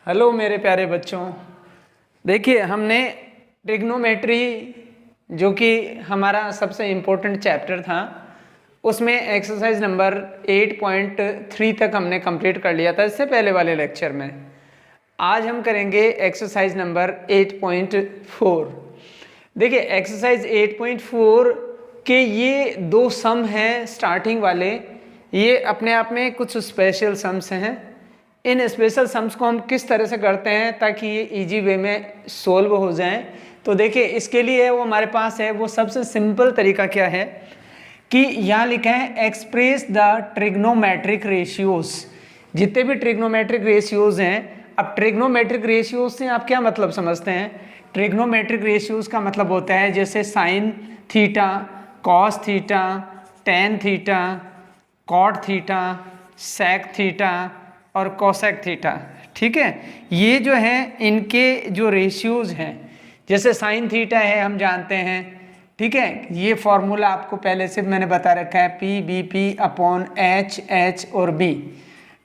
Hello मेरे प्यारे बच्चों, देखिए हमने ट्रिग्नोमेट्री जो कि हमारा सबसे इम्पोर्टेंट चैप्टर था उसमें एक्सरसाइज नंबर 8.3 तक हमने कंप्लीट कर लिया था इससे पहले वाले लेक्चर में। आज हम करेंगे एक्सरसाइज नंबर 8.4। देखिए एक्सरसाइज 8.4 के ये दो सम हैं स्टार्टिंग वाले, ये अपने आप में कुछ स्पेशल सम्स हैं। इन स्पेशल सम्स को हम किस तरह से करते हैं ताकि ये इजी वे में सोल्व हो जाएं, तो देखिए इसके लिए वो हमारे पास है वो सबसे सिंपल तरीका क्या है कि यहाँ लिखा है एक्सप्रेस द ट्रिग्नोमेट्रिक रेशियोज। जितने भी ट्रिग्नोमेट्रिक रेशियोज हैं, अब ट्रिग्नोमेट्रिक रेशियोज से आप क्या मतलब समझते हैं? ट्रिग्नोमेट्रिक रेशियोज का मतलब होता है जैसे sine theta, cos theta, tan theta, cot theta, sec theta और कोसेक थीटा। ठीक है, ये जो है इनके जो रेशियोज हैं, जैसे साइन थीटा है हम जानते हैं, ठीक है, ये फॉर्मूला आपको पहले से मैंने बता रखा है P B P upon H, H और बी।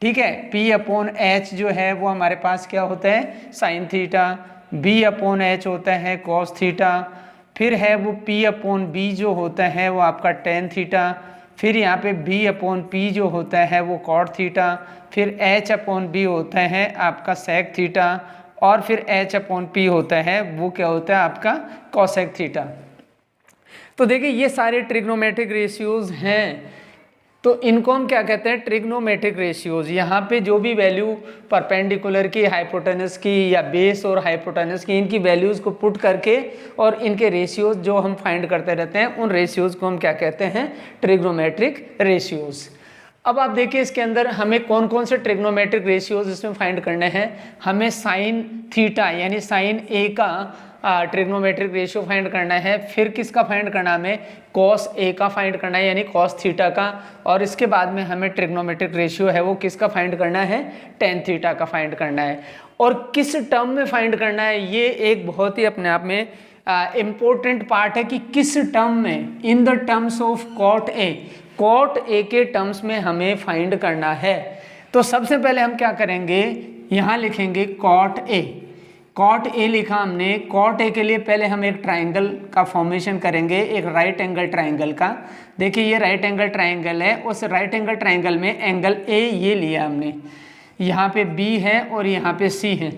ठीक है, पी अपॉन एच जो है वो हमारे पास क्या होता है sine theta, B upon H होता है कॉस थीटा, फिर है वो पी अपॉन बी जो होता है वो आपका टेन थीटा, फिर यहाँ पे बी अपॉन पी जो होता है वो कॉट थीटा, फिर एच अपॉन बी होता है आपका सेक थीटा और फिर एच अपॉन पी होता है वो क्या होता है आपका कोसेक थीटा। तो देखिए ये सारे ट्रिग्नोमेट्रिक रेशियोज हैं, तो इनको हम क्या कहते हैं ट्रिग्नोमेट्रिक रेशियोज। यहाँ पे जो भी वैल्यू परपेंडिकुलर की, हाइपोटेनस की या बेस और हाइपोटेनस की, इनकी वैल्यूज़ को पुट करके और इनके रेशियोज जो हम फाइंड करते रहते हैं उन रेशियोज को हम क्या कहते हैं ट्रिग्नोमेट्रिक रेशियोज। अब आप देखिए इसके अंदर हमें कौन कौन से ट्रिग्नोमेट्रिक रेशियोज इसमें फाइंड करने हैं। हमें साइन थीटा यानी साइन ए का ट्रिग्नोमेट्रिक रेशियो फाइंड करना है, फिर किसका फाइंड करना है हमें कॉस ए का फाइंड करना है यानी कॉस थीटा का, और इसके बाद में हमें ट्रिग्नोमेट्रिक रेशियो है वो किसका फाइंड करना है टेन थीटा का फाइंड करना है। और किस टर्म में फाइंड करना है ये एक बहुत ही अपने आप में इम्पोर्टेंट पार्ट है कि किस टर्म में, in the terms of cot A, cot A के टर्म्स में हमें फाइंड करना है। तो सबसे पहले हम क्या करेंगे, यहाँ लिखेंगे कॉट ए। कॉट ए लिखा हमने, कॉट ए के लिए पहले हम एक ट्राइंगल का फॉर्मेशन करेंगे, एक राइट एंगल ट्राइंगल का। देखिए ये राइट एंगल ट्राइंगल है, उस राइट एंगल ट्राइंगल में एंगल ए ये लिया हमने, यहाँ पे बी है और यहाँ पे सी है।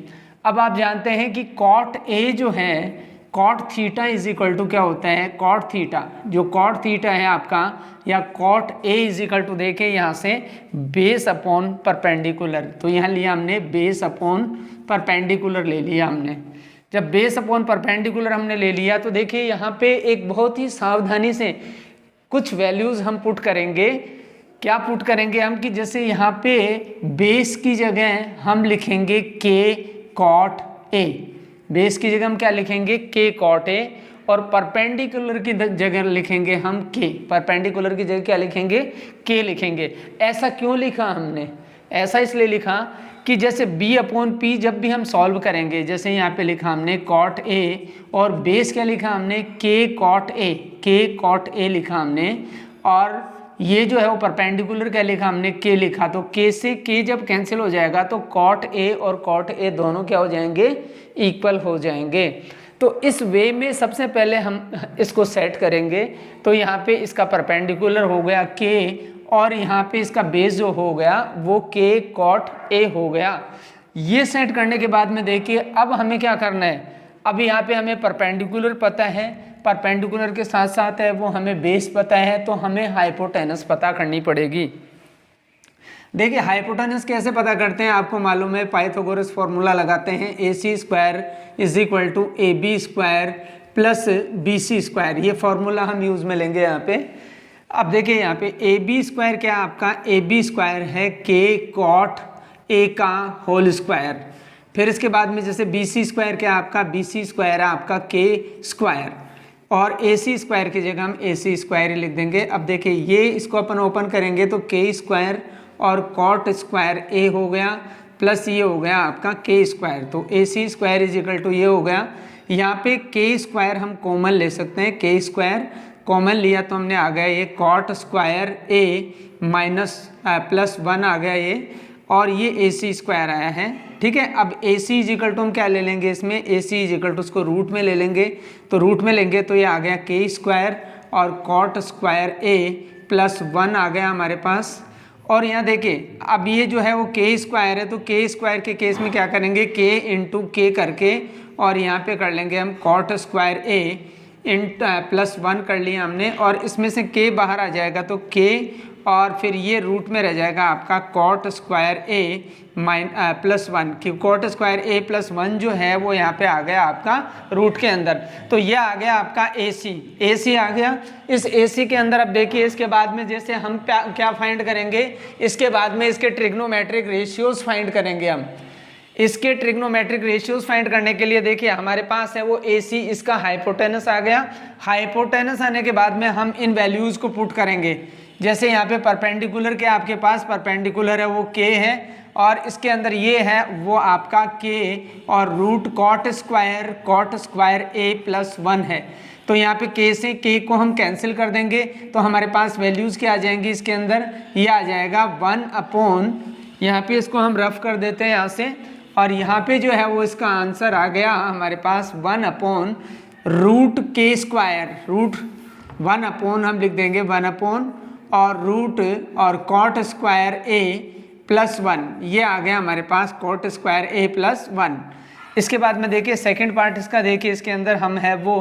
अब आप जानते हैं कि कॉट ए जो है cot theta is equal to क्या होता है कॉट थीटा, जो कॉट थीटा है आपका या cot A is equal to देखें यहाँ से बेस अपॉन परपेंडिकुलर, तो यहाँ लिया हमने बेस अपॉन परपेंडिकुलर ले लिया हमने। जब बेस अपॉन परपेंडिकुलर हमने ले लिया तो देखिए यहाँ पे एक बहुत ही सावधानी से कुछ वैल्यूज़ हम पुट करेंगे। क्या पुट करेंगे हम कि जैसे यहाँ पे बेस की जगह हम लिखेंगे के कॉट ए, बेस की जगह हम क्या लिखेंगे के कॉट ए, और परपेंडिकुलर की जगह लिखेंगे हम के, परपेंडिकुलर की जगह क्या लिखेंगे के लिखेंगे। ऐसा क्यों लिखा हमने, ऐसा इसलिए लिखा कि जैसे b अपॉन पी जब भी हम सॉल्व करेंगे, जैसे यहाँ पे लिखा हमने कॉट ए और बेस क्या लिखा हमने के कॉट ए, के कॉट ए लिखा हमने, और ये जो है वो परपेंडिकुलर क्या लिखा हमने के लिखा, तो के से के जब कैंसिल हो जाएगा तो कॉट ए और कॉट ए दोनों क्या हो जाएंगे इक्वल हो जाएंगे। तो इस वे में सबसे पहले हम इसको सेट करेंगे, तो यहाँ पे इसका परपेंडिकुलर हो गया के और यहाँ पे इसका बेस जो हो गया वो के कॉट ए हो गया। ये सेट करने के बाद में देखिए अब हमें क्या करना है, अब यहाँ पे हमें परपेंडिकुलर पता है, परपेंडिकुलर के साथ साथ है वो हमें बेस पता है, तो हमें हाइपोटेनस पता करनी पड़ेगी। देखिए हाइपोटेनस कैसे पता करते हैं आपको मालूम है, पाइथागोरस फॉर्मूला लगाते हैं A C square is equal to A B square plus B C square, ये फॉर्मूला हम यूज़ में लेंगे यहाँ पे। अब देखिए यहाँ पे ए बी स्क्वायर क्या आपका, ए बी स्क्वायर है के कॉट ए का होल स्क्वायर, फिर इसके बाद में जैसे बी सी स्क्वायर क्या आपका, बी सी स्क्वायर है आपका के स्क्वायर, और ए सी स्क्वायर की जगह हम ए सी स्क्वायर ही लिख देंगे। अब देखिए ये इसको अपन ओपन करेंगे तो के स्क्वायर और कॉट स्क्वायर ए हो गया प्लस ये हो गया आपका के स्क्वायर, तो A C square is equal to ये हो गया। यहाँ पे के स्क्वायर हम कॉमन ले सकते हैं, के स्क्वायर कॉमन लिया तो हमने आ गया ये कॉट स्क्वायर ए माइनस प्लस वन आ गया ये, और ये ए सी स्क्वायर आया है, ठीक है। अब ए सी इजिकल टू हम क्या ले लेंगे, इसमें ए सी इजिकल टू उसको रूट में ले लेंगे, तो रूट में लेंगे तो ये आ गया के स्क्वायर और कॉट स्क्वायर ए प्लस 1 आ गया हमारे पास। और यहाँ देखिए अब ये जो है वो के स्क्वायर है, तो के स्क्वायर के केस में क्या करेंगे, के इंटू के करके और यहाँ पे कर लेंगे हम कॉट स्क्वायर ए प्लस 1 कर लिया हमने, और इसमें से के बाहर आ जाएगा तो के, और फिर ये रूट में रह जाएगा आपका कॉट स्क्वायर ए प्लस 1, कि कॉट स्क्वायर ए प्लस 1 जो है वो यहाँ पे आ गया आपका रूट के अंदर। तो ये आ गया आपका ए सी आ गया। इस ए सी के अंदर अब देखिए इसके बाद में जैसे हम क्या फाइंड करेंगे, इसके बाद में इसके ट्रिग्नोमेट्रिक रेशियोज फाइंड करेंगे हम। इसके ट्रिग्नोमेट्रिक रेशियोज फाइंड करने के लिए देखिए हमारे पास है वो ए सी, इसका हाइपोटेनस आ गया। हाइपोटेनस आने के बाद में हम इन वैल्यूज़ को पुट करेंगे। जैसे यहाँ पे परपेंडिकुलर के आपके पास परपेंडिकुलर है वो के है, और इसके अंदर ये है वो आपका के और root cot square A plus 1 है। तो यहाँ पे के से के को हम कैंसिल कर देंगे, तो हमारे पास वैल्यूज़ क्या आ जाएंगी इसके अंदर, ये आ जाएगा 1 अपॉन, यहाँ पे इसको हम रफ कर देते हैं यहाँ से, और यहाँ पे जो है वो इसका आंसर आ गया हमारे पास 1 अपॉन रूट के स्क्वायर, रूट 1 अपॉन हम लिख देंगे 1 अपॉन और रूट और कॉट स्क्वायर ए प्लस 1, ये आ गया हमारे पास कॉट स्क्वायर ए प्लस 1। इसके बाद में देखिए सेकंड पार्ट इसका, देखिए इसके अंदर हम है वो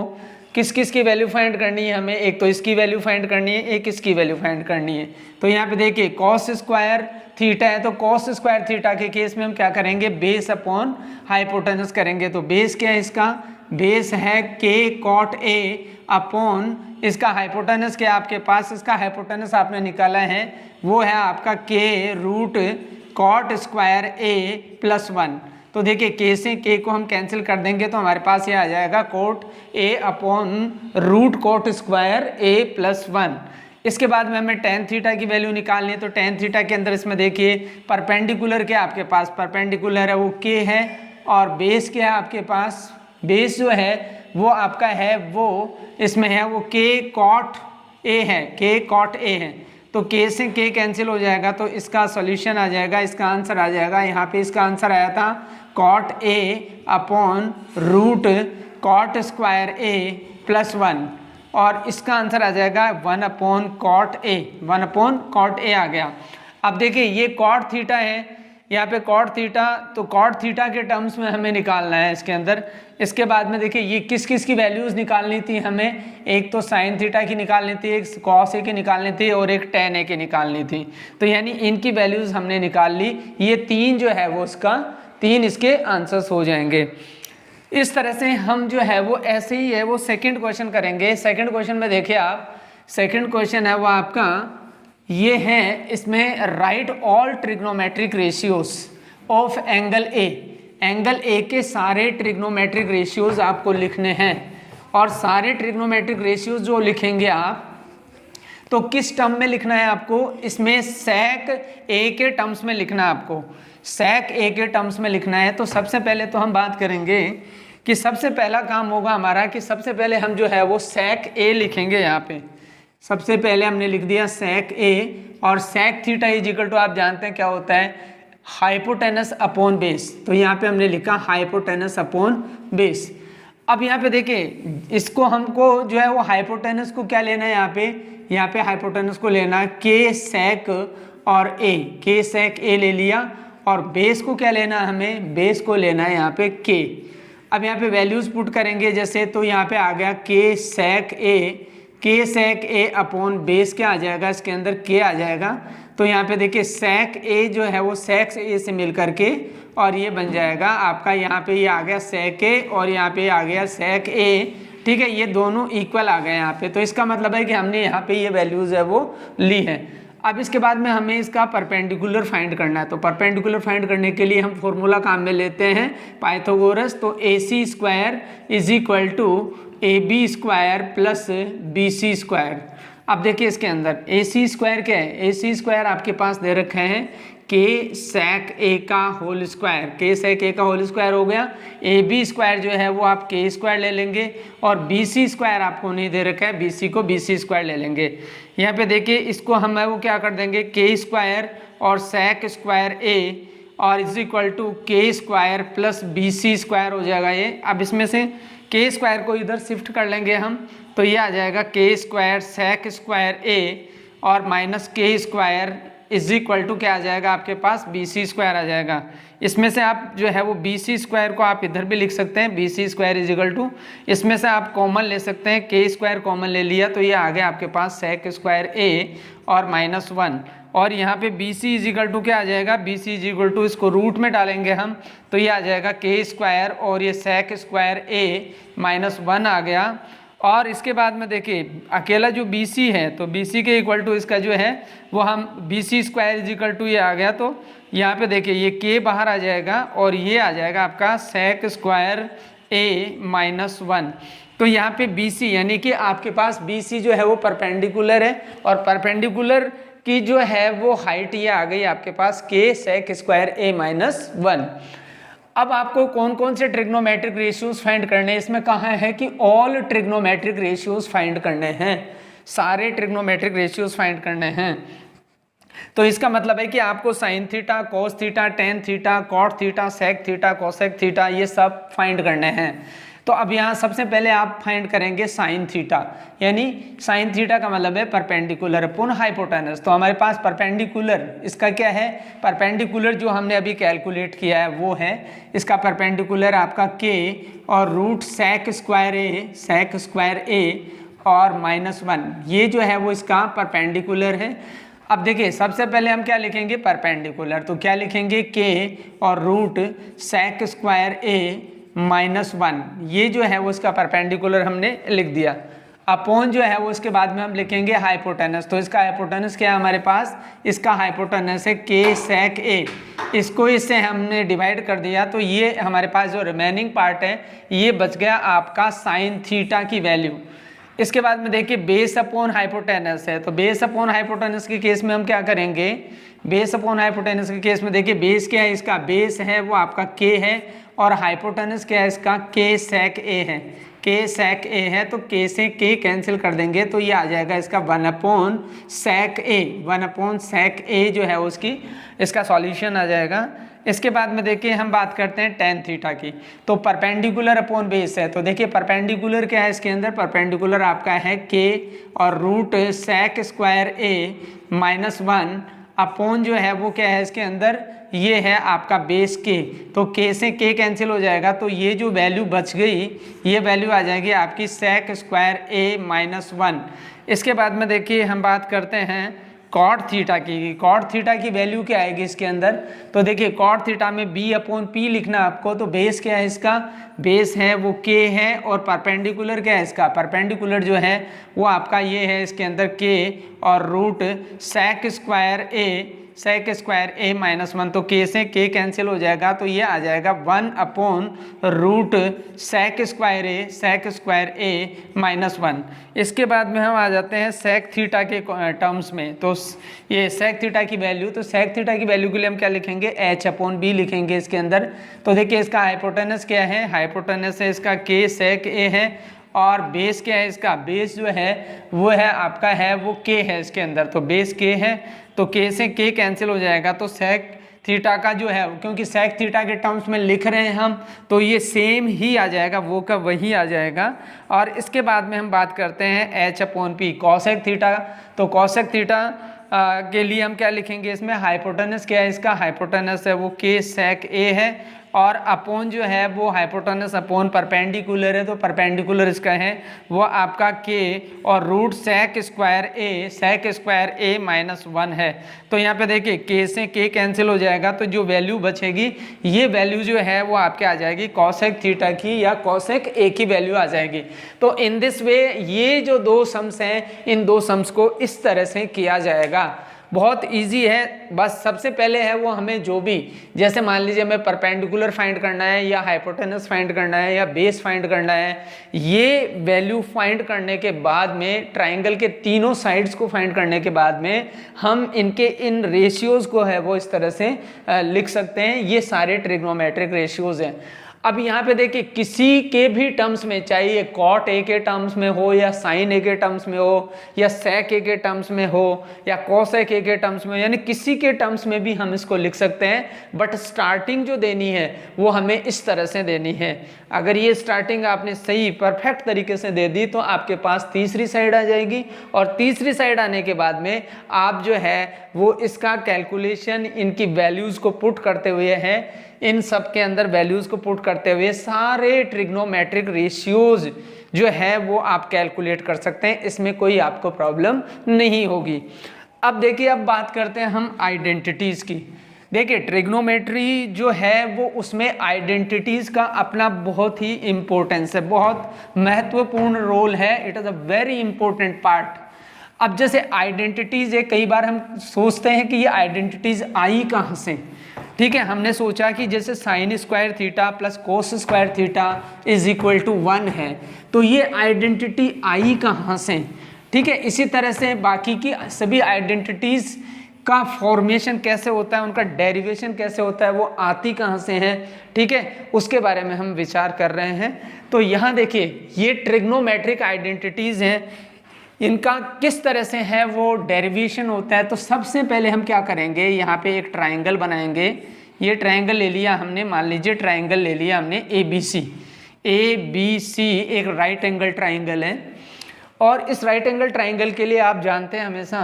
किस किस की वैल्यू फाइंड करनी है हमें, एक तो इसकी वैल्यू फाइंड करनी है, एक इसकी वैल्यू फाइंड करनी है। तो यहाँ पे देखिए कॉस स्क्वायर थीटा है, तो कॉस स्क्वायर थीटा के केस में हम क्या करेंगे, बेस अपॉन हाइपोटेनस करेंगे। तो बेस क्या है इसका, बेस है के कॉट ए अपॉन इसका हाइपोटेनस क्या आपके पास, इसका हाइपोटेनस आपने निकाला है वो है आपका के root cot square A plus 1। तो देखिए के से के को हम कैंसिल कर देंगे तो हमारे पास ये आ जाएगा cot A upon root cot square A plus 1। इसके बाद में हमें टेन थीटा की वैल्यू निकालनी है, तो टेन थीटा के अंदर इसमें देखिए परपेंडिकुलर क्या आपके पास, परपेंडिकुलर है वो के है, और बेस क्या है आपके पास, बेस जो है वो आपका है वो इसमें है वो के कॉट ए है, के कॉट ए है। तो के से के कैंसिल हो जाएगा, तो इसका सॉल्यूशन आ जाएगा, इसका आंसर आ जाएगा, यहाँ पे इसका आंसर आया था cot A upon root cot square A plus 1, और इसका आंसर आ जाएगा 1 upon cot A, 1 upon cot A आ गया। अब देखिए ये कॉट थीटा है, यहाँ पे कॉट थीटा, तो कॉट थीटा के टर्म्स में हमें निकालना है इसके अंदर। इसके बाद में देखिए ये किस किस की वैल्यूज़ निकालनी थी हमें, एक तो साइन थीटा की निकालनी थी, एक कॉस ए की निकालनी थी, और एक टेन ए की निकालनी थी। तो यानी इनकी वैल्यूज़ हमने निकाल ली, ये तीन जो है वो इसका तीन इसके आंसर्स हो जाएंगे। इस तरह से हम जो है वो ऐसे ही है वो सेकंड क्वेश्चन करेंगे। सेकंड क्वेश्चन में देखिए आप, सेकंड क्वेश्चन है वो आपका ये है, इसमें right all trigonometric ratios of angle A, angle A के सारे ट्रिग्नोमेट्रिक रेशियोज आपको लिखने हैं। और सारे ट्रिग्नोमेट्रिक रेशियोज जो लिखेंगे आप, तो किस टर्म में लिखना है आपको, इसमें सेक ए के टर्म्स में लिखना है आपको, सेक ए के टर्म्स में लिखना है। तो सबसे पहले तो हम बात करेंगे कि सबसे पहला काम होगा हमारा कि सबसे पहले हम जो है वो सेक ए लिखेंगे। यहाँ पे सबसे पहले हमने लिख दिया सेक ए, और sec theta is equal to आप जानते हैं क्या होता है, हाइपोटेनस अपॉन बेस। तो यहाँ पे हमने लिखा हाइपोटेनस अपॉन बेस। अब यहाँ पे देखिए इसको हमको जो है वो हाइपोटेनस को क्या लेना है, यहाँ पे हाइपोटेनस को लेना है के सेक और ए, के सेक ए ले लिया, और बेस को क्या लेना है हमें, बेस को लेना है यहाँ पे के। अब यहाँ पे वैल्यूज पुट करेंगे जैसे, तो यहाँ पे आ गया के सेक ए, के सेक ए अपॉन बेस क्या आ जाएगा, इसके अंदर के आ जाएगा। तो यहाँ पे देखिए सेक ए जो है वो सेक ए से मिल करके और ये बन जाएगा आपका, यहाँ पे ये आ गया सेक ए और यहाँ पे आ गया सेक ए, ठीक है, ये दोनों इक्वल आ गए यहाँ पे। तो इसका मतलब है कि हमने यहाँ पे ये वैल्यूज़ है वो ली है। अब इसके बाद में हमें इसका परपेंडिकुलर फाइंड करना है। तो परपेंडिकुलर फाइंड करने के लिए हम फॉर्मूला काम में लेते हैं पाइथागोरस। तो A C square is equal to A B square plus B C square. अब देखिए इसके अंदर ए सी स्क्वायर क्या है, ए सी स्क्वायर आपके पास दे रखे हैं के सेक ए का होल स्क्वायर, के सेक ए का होल स्क्वायर हो गया। ए बी स्क्वायर जो है वो आप के स्क्वायर ले लेंगे और बी सी स्क्वायर आपको नहीं दे रखा है, बी सी को बी सी स्क्वायर ले लेंगे। यहाँ पे देखिए इसको हम वो क्या कर देंगे के स्क्वायर और सेक स्क्वायर ए और इज इक्वल टू के square plus B C square हो जाएगा ये। अब इसमें से के स्क्वायर को इधर शिफ्ट कर लेंगे हम, तो ये आ जाएगा के स्क्वायर सेक स्क्वायर ए और माइनस के स्क्वायर इज इक्वल टू क्या आ जाएगा आपके पास बी सी स्क्वायर आ जाएगा। इसमें से आप जो है वो बी सी स्क्वायर को आप इधर भी लिख सकते हैं, B C square is equal to, इसमें से आप कॉमन ले सकते हैं, के स्क्वायर कॉमन ले लिया तो ये आ गया आपके पास सेक स्क्वायर ए और -1 और यहाँ पे B C is equal to क्या आ जाएगा, B C is equal to इसको रूट में डालेंगे हम तो ये आ जाएगा के स्क्वायर और ये सेक स्क्वायर ए -1 आ गया। और इसके बाद में देखिए अकेला जो बी सी है तो बी सी के इक्वल टू इसका जो है वो हम B C square is equal to ये आ गया, तो यहाँ पे देखिए ये के बाहर आ जाएगा और ये आ जाएगा आपका सेक स्क्वायर ए -1। तो यहाँ पे बी सी यानी कि आपके पास बी सी जो है वो परपेंडिकुलर है और परपेंडिकुलर की जो है वो हाइट ये आ गई आपके पास के सेक स्क्वायर ए -1। अब आपको कौन कौन से ट्रिग्नोमेट्रिक रेशियोज फाइंड करने हैं, इसमें कहा है कि ऑल ट्रिग्नोमेट्रिक रेशियोज फाइंड करने हैं, सारे ट्रिग्नोमेट्रिक रेशियोज फाइंड करने हैं। तो इसका मतलब है कि आपको sine theta, cos theta, tan theta, cot theta, sec theta, cosec theta ये सब फाइंड करने हैं। तो अब यहाँ सबसे पहले आप फाइंड करेंगे साइन थीटा, यानी साइन थीटा का मतलब है परपेंडिकुलर अपॉन हाइपोटेनस। तो हमारे पास परपेंडिकुलर इसका क्या है, परपेंडिकुलर जो हमने अभी कैलकुलेट किया है वो है इसका परपेंडिकुलर आपका के और रूट सेक स्क्वायर ए और -1 ये जो है वो इसका परपेंडिकुलर है। अब देखिए सबसे पहले हम क्या लिखेंगे परपेंडिकुलर, तो क्या लिखेंगे के और रूट सेक स्क्वायर ए -1 ये जो है वो इसका परपेंडिकुलर हमने लिख दिया। अपॉन जो है वो उसके बाद में हम लिखेंगे हाइपोटेनस, तो इसका हाइपोटेनस क्या है हमारे पास, इसका हाइपोटेनस है के सेक ए, इसको इससे हमने डिवाइड कर दिया तो ये हमारे पास जो रिमेनिंग पार्ट है ये बच गया आपका साइन थीटा की वैल्यू। इसके बाद में देखिए बेस अपॉन हाइपोटेनस है, तो बेस अपॉन हाइपोटेनस के केस में हम क्या करेंगे, बेस अपॉन हाइपोटेनस के केस में देखिए बेस क्या है, इसका बेस है वो आपका के है और हाइपोटेनस क्या है इसका के सेक ए है, के सेक ए है तो के से के कैंसिल कर देंगे तो ये आ जाएगा इसका 1/सेक ए, 1/सेक ए जो है उसकी इसका सॉल्यूशन आ जाएगा। इसके बाद में देखिए हम बात करते हैं टेन थीटा की, तो परपेंडिकुलर अपॉन बेस है, तो देखिए परपेंडिकुलर क्या है इसके अंदर, परपेंडिकुलर आपका है के और रूट सेक स्क्वायर ए -1 अपॉन जो है वो क्या है इसके अंदर ये है आपका बेस के, तो के से के कैंसिल हो जाएगा तो ये जो वैल्यू बच गई ये वैल्यू आ जाएगी आपकी सेक स्क्वायर ए -1। इसके बाद में देखिए हम बात करते हैं कॉट थीटा की, कॉट थीटा की वैल्यू क्या आएगी इसके अंदर, तो देखिए कॉट थीटा में बी अपॉन पी लिखना आपको, तो बेस क्या है इसका, बेस है वो के है और परपेंडिकुलर क्या है इसका, परपेंडिकुलर जो है वो आपका ये है इसके अंदर के और रूट सेक स्क्वायर ए -1, तो के से के कैंसिल हो जाएगा तो ये आ जाएगा 1/रूट सेक स्क्वायर ए -1। इसके बाद में हम आ जाते हैं सेक थीटा के टर्म्स में, तो ये सेक थीटा की वैल्यू, तो सेक थीटा की वैल्यू के लिए हम क्या लिखेंगे h/b लिखेंगे इसके अंदर। तो देखिए इसका हाइपोटेनस क्या है, हाइपोटेनस है इसका के सेक ए है और बेस क्या है इसका, बेस जो है वो है आपका है वो के है इसके अंदर, तो बेस के है तो के से के कैंसिल हो जाएगा तो सेक थीटा का जो है, क्योंकि सेक थीटा के टर्म्स में लिख रहे हैं हम तो ये सेम ही आ जाएगा, वो का वही आ जाएगा। और इसके बाद में हम बात करते हैं h/p कॉसेक थीटा, तो कॉसेक थीटा के लिए हम क्या लिखेंगे इसमें, हाइपोटेनस क्या है इसका, हाइपोटेनस है वो के सेक ए है और अपॉन जो है वो हाइपोटेनस अपॉन परपेंडिकुलर है, तो परपेंडिकुलर इसका है वो आपका के और रूट सेक स्क्वायर ए -1 है। तो यहाँ पे देखिए के से के कैंसिल हो जाएगा तो जो वैल्यू बचेगी ये वैल्यू जो है वो आपके आ जाएगी कॉसेक थीटा की या कॉसेक ए की वैल्यू आ जाएगी। तो इन दिस वे ये जो दो सम्स हैं इन दो सम्स को इस तरह से किया जाएगा। बहुत इजी है। बस सबसे पहले है वो हमें जो भी, जैसे मान लीजिए हमें परपेंडिकुलर फाइंड करना है या हाइपोटेनस फाइंड करना है या बेस फाइंड करना है, ये वैल्यू फाइंड करने के बाद में ट्राइंगल के तीनों साइड्स को फाइंड करने के बाद में हम इनके इन रेशियोज को है वो इस तरह से लिख सकते हैं। ये सारे ट्रिग्नोमेट्रिक रेशियोज हैं। अब यहाँ पे देखिए किसी के भी टर्म्स में, चाहे ये कॉट ए के टर्म्स में हो या साइन ए के टर्म्स में हो या सेक ए के टर्म्स में हो या कोसेक ए के टर्म्स में, यानी किसी के टर्म्स में भी हम इसको लिख सकते हैं। बट स्टार्टिंग जो देनी है वो हमें इस तरह से देनी है। अगर ये स्टार्टिंग आपने सही परफेक्ट तरीके से दे दी तो आपके पास तीसरी साइड आ जाएगी, और तीसरी साइड आने के बाद में आप जो है वो इसका कैलकुलेशन इनकी वैल्यूज़ को पुट करते हुए है, इन सब के अंदर वैल्यूज़ को पुट करते हुए सारे ट्रिग्नोमेट्रिक रेशियोज जो है वो आप कैलकुलेट कर सकते हैं। इसमें कोई आपको प्रॉब्लम नहीं होगी। अब देखिए, अब बात करते हैं हम आइडेंटिटीज़ की। देखिए ट्रिग्नोमेट्री जो है वो उसमें आइडेंटिटीज़ का अपना बहुत ही इम्पोर्टेंस है, बहुत महत्वपूर्ण रोल है। It is a very important part. अब जैसे आइडेंटिटीज़ है, कई बार हम सोचते हैं कि ये आइडेंटिटीज़ आई कहाँ से। ठीक है, हमने सोचा कि जैसे sine square theta plus cos square theta is equal to 1 है, तो ये आइडेंटिटी आई कहाँ से। ठीक है, इसी तरह से बाकी की सभी आइडेंटिटीज़ का फॉर्मेशन कैसे होता है, उनका डेरिवेशन कैसे होता है, वो आती कहाँ से है। ठीक है, उसके बारे में हम विचार कर रहे हैं। तो यहाँ देखिए, ये ट्रिग्नोमेट्रिक आइडेंटिटीज़ हैं, इनका किस तरह से है वो डेरिवेशन होता है। तो सबसे पहले हम क्या करेंगे, यहाँ पे एक ट्राइंगल बनाएंगे। ये ट्राइंगल ले लिया हमने, मान लीजिए ट्राइंगल ले लिया हमने ए बी सी, एक राइट एंगल ट्राइंगल है। और इस राइट एंगल ट्राइंगल के लिए आप जानते हैं हमेशा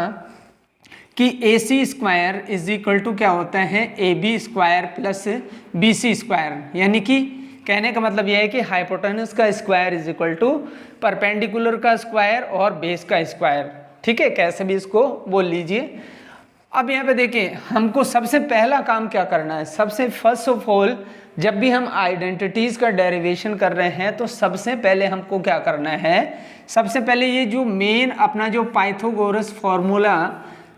कि A C square is equal to क्या होता है, A B square plus B C square. यानी कि कहने का मतलब यह है कि हाइपोटेनस का square is equal to perpendicular का स्क्वायर और बेस का स्क्वायर। ठीक है, कैसे भी इसको बोल लीजिए। अब यहाँ पे देखिए, हमको सबसे पहला काम क्या करना है। सबसे फर्स्ट ऑफ ऑल, जब भी हम आइडेंटिटीज़ का डेरिवेशन कर रहे हैं तो सबसे पहले हमको क्या करना है, सबसे पहले ये जो मेन अपना जो पाइथागोरस फॉर्मूला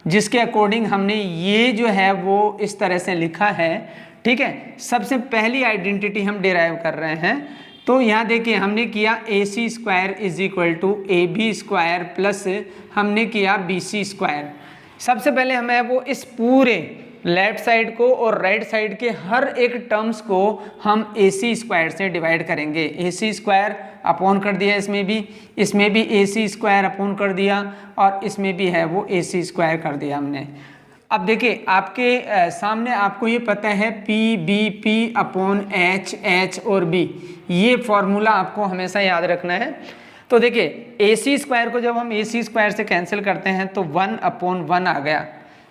जिसके अकॉर्डिंग हमने ये जो है वो इस तरह से लिखा है। ठीक है, सबसे पहली आइडेंटिटी हम डिराइव कर रहे हैं। तो यहाँ देखिए, हमने किया A C square is equal to A B square plus हमने किया बी सी स्क्वायर। सबसे पहले हमें वो इस पूरे लेफ्ट साइड को और राइट साइड के हर एक टर्म्स को हम ए सी स्क्वायर से डिवाइड करेंगे। ए सी स्क्वायर अपॉन कर दिया, इसमें भी ए सी स्क्वायर अपॉन कर दिया, और इसमें भी है वो ए सी स्क्वायर कर दिया हमने। अब देखिए, आपके सामने आपको ये पता है P B P upon H, H और बी, ये फॉर्मूला आपको हमेशा याद रखना है। तो देखिए, ए सी स्क्वायर को जब हम ए सी स्क्वायर से कैंसिल करते हैं तो 1 अपॉन 1 आ गया।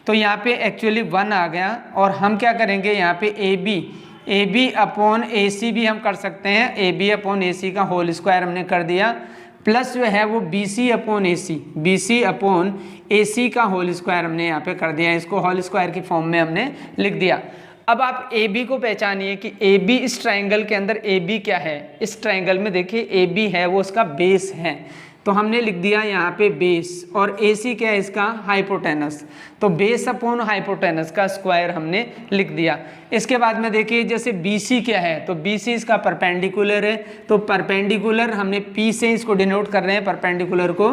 तो यहाँ पे एक्चुअली 1 आ गया, और हम क्या करेंगे यहाँ पे ए बी अपॉन ए सी भी हम कर सकते हैं। ए बी अपॉन ए सी का होल स्क्वायर हमने कर दिया, प्लस जो है वो बी सी अपॉन ए सी का होल स्क्वायर हमने यहाँ पे कर दिया। इसको होल स्क्वायर की फॉर्म में हमने लिख दिया। अब आप ए बी को पहचानिए कि ए बी इस ट्राइंगल के अंदर ए बी क्या है। इस ट्राइंगल में देखिए ए बी है वो उसका बेस है, तो हमने लिख दिया यहाँ पे बेस, और ए सी क्या है इसका हाइपोटेनस। तो बेस अपॉन हाइपोटेनस का स्क्वायर हमने लिख दिया। इसके बाद में देखिए, जैसे बी सी क्या है, तो बी सी इसका परपेंडिकुलर है, तो परपेंडिकुलर हमने पी से इसको डिनोट कर रहे हैं परपेंडिकुलर को,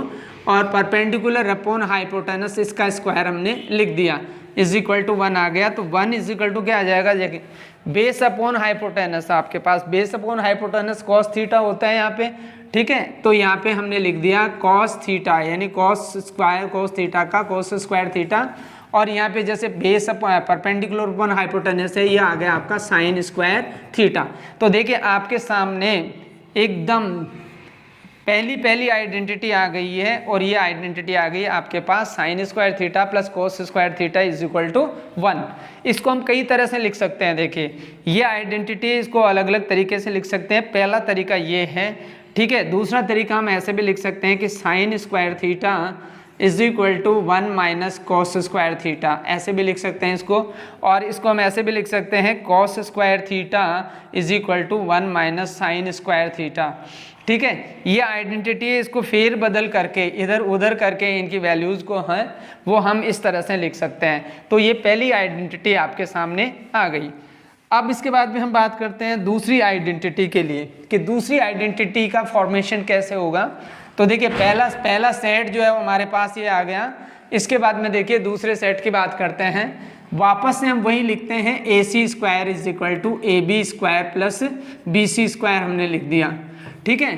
और परपेंडिकुलर अपॉन हाइपोटेनस इसका स्क्वायर हमने लिख दिया, इज इक्वल टू 1 आ गया। तो 1 इज इक्वल टू क्या आ जाएगा, देखिए बेस अपॉन हाइपोटेनस, आपके पास base upon hypotenuse cos theta होता है यहाँ पे। ठीक है, तो यहाँ पे हमने लिख दिया कॉस थीटा, यानी कॉस स्क्वायर कॉस थीटा का कॉस स्क्वायर थीटा, और यहाँ पे जैसे बेस परपेंडिकुलर अपॉन हाइपोटेनस है, ये आ गया आपका साइन स्क्वायर थीटा। तो देखिए आपके सामने एकदम पहली आइडेंटिटी आ गई है, और ये आइडेंटिटी आ गई आपके पास sine square theta plus cos square theta is equal to 1। इसको हम कई तरह से लिख सकते हैं। देखिए, ये आइडेंटिटी इसको अलग अलग तरीके से लिख सकते हैं। पहला तरीका ये है, ठीक है। दूसरा तरीका हम ऐसे भी लिख सकते हैं कि sine square theta is equal to 1 minus cos square theta, ऐसे भी लिख सकते हैं इसको। और इसको हम ऐसे भी लिख सकते हैं cos square theta is equal to 1 minus sine square theta. ठीक है, ये आइडेंटिटी है, इसको फेर बदल करके इधर उधर करके इनकी वैल्यूज़ को है वो हम इस तरह से लिख सकते हैं। तो ये पहली आइडेंटिटी आपके सामने आ गई। अब इसके बाद भी हम बात करते हैं दूसरी आइडेंटिटी के लिए कि दूसरी आइडेंटिटी का फॉर्मेशन कैसे होगा। तो देखिए पहला सेट जो है वो हमारे पास ये आ गया। इसके बाद में देखिए दूसरे सेट की बात करते हैं। वापस से हम वही लिखते हैं A C square is equal to A B square plus B C square हमने लिख दिया। ठीक है,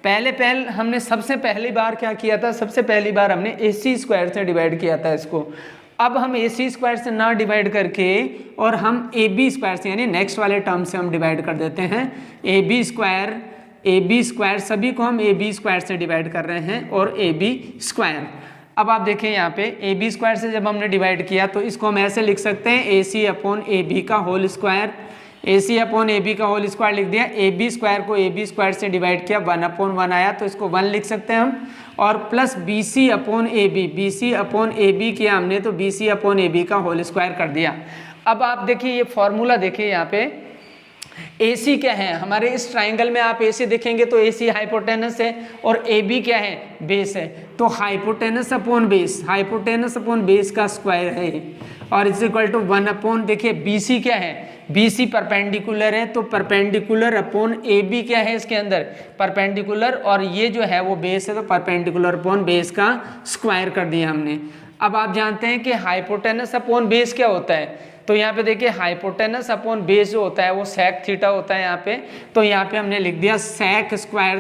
पहले हमने सबसे पहली बार क्या किया था, सबसे पहली बार हमने ए सी स्क्वायर से डिवाइड किया था इसको। अब हम ए सी स्क्वायर से ना डिवाइड करके और हम ए बी स्क्वायर से यानी नेक्स्ट वाले टर्म से हम डिवाइड कर देते हैं। ए बी स्क्वायर सभी को हम ए बी स्क्वायर से डिवाइड कर रहे हैं और ए बी स्क्वायर। अब आप देखें यहाँ पे ए बी स्क्वायर से जब हमने डिवाइड किया तो इसको हम ऐसे लिख सकते हैं A C upon A B का whole square. A C upon A B का होल स्क्वायर लिख दिया। ए बी स्क्वायर को ए बी स्क्वायर से डिवाइड किया, 1/1 आया तो इसको 1 लिख सकते हैं हम। और plus B C upon A B किया हमने तो B C upon A B का होल स्क्वायर कर दिया। अब आप देखिए ये फॉर्मूला देखिए यहाँ पे ए सी क्या है हमारे इस ट्राइंगल में, आप ए सी देखेंगे तो ए सी हाइपोटेनस है और ए बी क्या है, बेस है। तो हाइपोटेनस अपॉन बेस का स्क्वायर है और इज इक्वल टू 1 अपॉन, देखिए बी सी क्या है, बी सी परपेंडिकुलर है तो परपेंडिकुलर अपॉन ए बी क्या है इसके अंदर परपेंडिकुलर, और ये जो है वो बेस है तो परपेंडिकुलर अपॉन बेस का स्क्वायर कर दिया हमने। अब आप जानते हैं कि हाइपोटेनस अपॉन बेस क्या होता है, तो यहाँ पे देखिए हाइपोटेनस अपॉन बेस जो होता है वो सेक थीटा होता है यहाँ पे। तो यहाँ पे हमने लिख दिया सेक स्क्वायर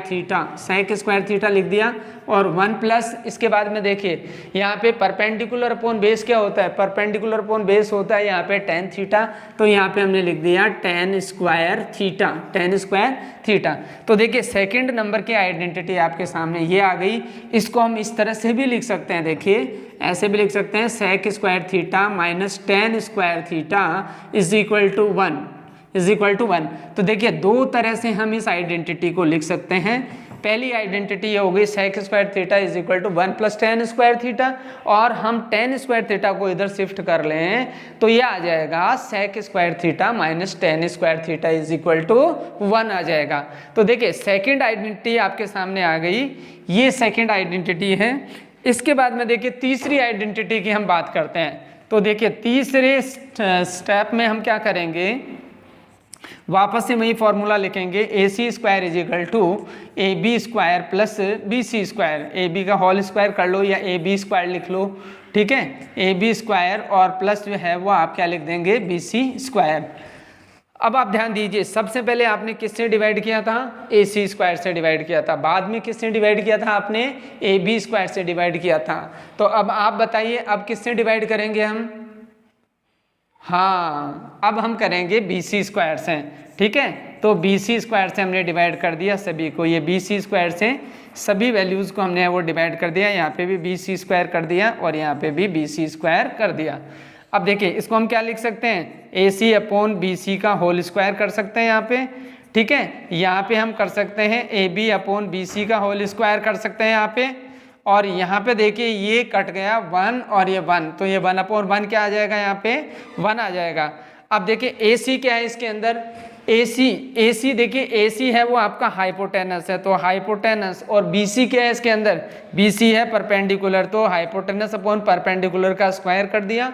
थीटा लिख दिया और 1 प्लस इसके बाद में देखिए यहाँ पे परपेंडिकुलर अपॉन बेस क्या होता है, परपेंडिकुलर अपॉन बेस होता है यहाँ पे टेन थीटा, तो यहाँ पे हमने लिख दिया टेन स्क्वायर थीटा। तो देखिए सेकंड नंबर की आइडेंटिटी आपके सामने ये आ गई। इसको हम इस तरह से भी लिख सकते हैं, देखिए ऐसे भी लिख सकते हैं sec square theta minus tan square theta is equal to 1। तो देखिए दो तरह से हम इस आइडेंटिटी को लिख सकते हैं। पहली आइडेंटिटी ये हो गई sec square theta is equal to 1 plus tan square theta, और हम टेन स्क्वायर थीटा को इधर शिफ्ट कर लें तो ये आ जाएगा sec square theta minus tan square theta is equal to 1 आ जाएगा। तो देखिए सेकेंड आइडेंटिटी आपके सामने आ गई, ये सेकेंड आइडेंटिटी है। इसके बाद में देखिए तीसरी आइडेंटिटी की हम बात करते हैं। तो देखिए तीसरे स्टेप में हम क्या करेंगे, वापस से वही फॉर्मूला लिखेंगे A C square is equal to A B square plus B C square, A B का होल स्क्वायर कर लो या ए बी स्क्वायर लिख लो, ठीक है, ए बी स्क्वायर और प्लस जो है वो आप क्या लिख देंगे बी सी स्क्वायर। अब आप ध्यान दीजिए सबसे पहले आपने किससे डिवाइड किया था, ए सी स्क्वायर से डिवाइड किया था, बाद में किससे डिवाइड किया था आपने ए बी स्क्वायर से डिवाइड किया था। तो अब आप बताइए अब किससे डिवाइड करेंगे हम, हाँ अब हम करेंगे बी सी स्क्वायर से, ठीक है। तो बी सी स्क्वायर से हमने डिवाइड कर दिया सभी को, ये बी सी स्क्वायर से सभी वैल्यूज़ को हमने वो डिवाइड कर दिया, यहाँ पे भी बी सी स्क्वायर कर दिया और यहाँ पे भी बी सी स्क्वायर कर दिया। अब देखिए इसको हम क्या लिख सकते हैं, A C upon B C का होल स्क्वायर कर सकते हैं यहाँ पे, ठीक है। यहाँ पे हम कर सकते हैं A B upon B C का होल स्क्वायर कर सकते हैं यहाँ पे, और यहाँ पे देखिए ये कट गया 1 और ये 1, तो ये 1/1 क्या आ जाएगा, यहाँ पे 1 आ जाएगा। अब देखिए ए सी क्या है इसके अंदर, ए सी देखिए ए सी है वो आपका हाइपोटेनस है, तो हाइपोटेनस, और बी सी क्या है इसके अंदर, बी सी है परपेंडिकुलर, तो हाइपोटेनस अपॉन परपेंडिकुलर का स्क्वायर कर दिया।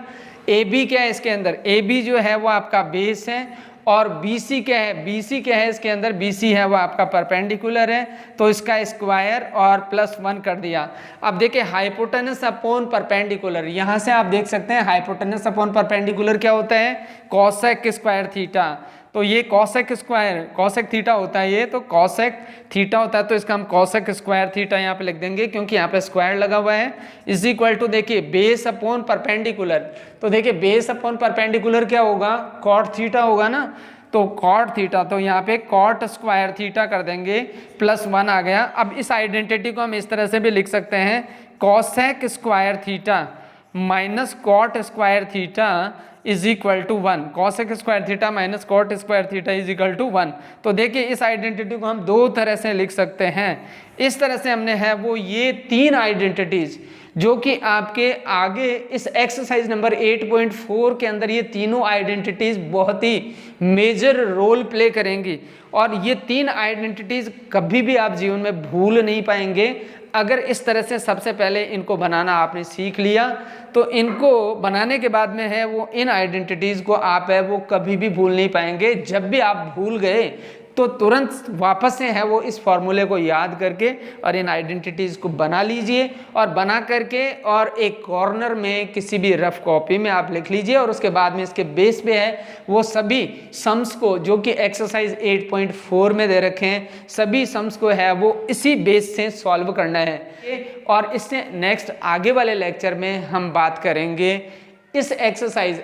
ए बी क्या है इसके अंदर, ए बी जो है वो आपका बेस है, और BC क्या है, BC क्या है इसके अंदर, BC है वो आपका परपेंडिकुलर है, तो इसका स्क्वायर और प्लस 1 कर दिया। अब देखिए हाइपोटेनस अपॉन परपेंडिकुलर, यहाँ से आप देख सकते हैं हाइपोटेनस अपॉन परपेंडिकुलर क्या होता है, कॉसेक स्क्वायर थीटा। तो ये कॉसेक थीटा होता है, ये तो कॉसेक थीटा होता है, तो इसका हम कॉसेक स्क्वायर थीटा यहाँ पे लिख देंगे क्योंकि यहाँ पे स्क्वायर लगा हुआ है। इज इक्वल टू देखिए बेस अपॉन परपेंडिकुलर, तो देखिए बेस अपॉन परपेंडिकुलर क्या होगा, कॉट थीटा होगा ना, तो कॉट थीटा, तो यहाँ पे कॉट स्क्वायर थीटा कर देंगे, प्लस 1 आ गया। अब इस आइडेंटिटी को हम इस तरह से भी लिख सकते हैं, cosec square theta minus cot square theta is equal to 1, cosec square theta minus cot square theta is equal to 1। तो देखिए इस आइडेंटिटी को हम दो तरह से लिख सकते हैं। इस तरह से हमने है वो ये तीन आइडेंटिटीज जो कि आपके आगे इस एक्सरसाइज नंबर 8.4 के अंदर ये तीनों आइडेंटिटीज बहुत ही मेजर रोल प्ले करेंगी। और ये 3 आइडेंटिटीज कभी भी आप जीवन में भूल नहीं पाएंगे। अगर इस तरह से सबसे पहले इनको बनाना आपने सीख लिया तो इनको बनाने के बाद में है वो इन आइडेंटिटीज को आप है वो कभी भी भूल नहीं पाएंगे। जब भी आप भूल गए तो तुरंत वापस से है वो इस फॉर्मूले को याद करके और इन आइडेंटिटीज को बना लीजिए और बना करके और एक कॉर्नर में किसी भी रफ कॉपी में आप लिख लीजिए। और उसके बाद में इसके बेस पे है वो सभी सम्स को जो कि एक्सरसाइज 8.4 में दे रखे हैं, सभी सम्स को है वो इसी बेस से सॉल्व करना है। और इससे नेक्स्ट आगे वाले लेक्चर में हम बात करेंगे इस एक्सरसाइज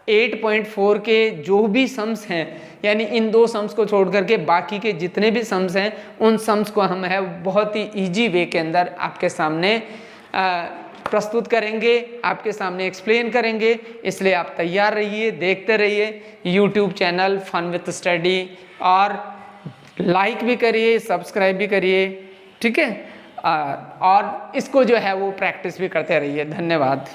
8.4 के जो भी सम्स हैं, यानी इन 2 सम्स को छोड़ करके बाकी के जितने भी सम्स हैं उन सम्स को हम है बहुत ही इजी वे के अंदर आपके सामने प्रस्तुत करेंगे, आपके सामने एक्सप्लेन करेंगे। इसलिए आप तैयार रहिए, देखते रहिए YouTube channel fun with study और लाइक भी करिए, सब्सक्राइब भी करिए, ठीक है। और इसको जो है वो प्रैक्टिस भी करते रहिए। धन्यवाद।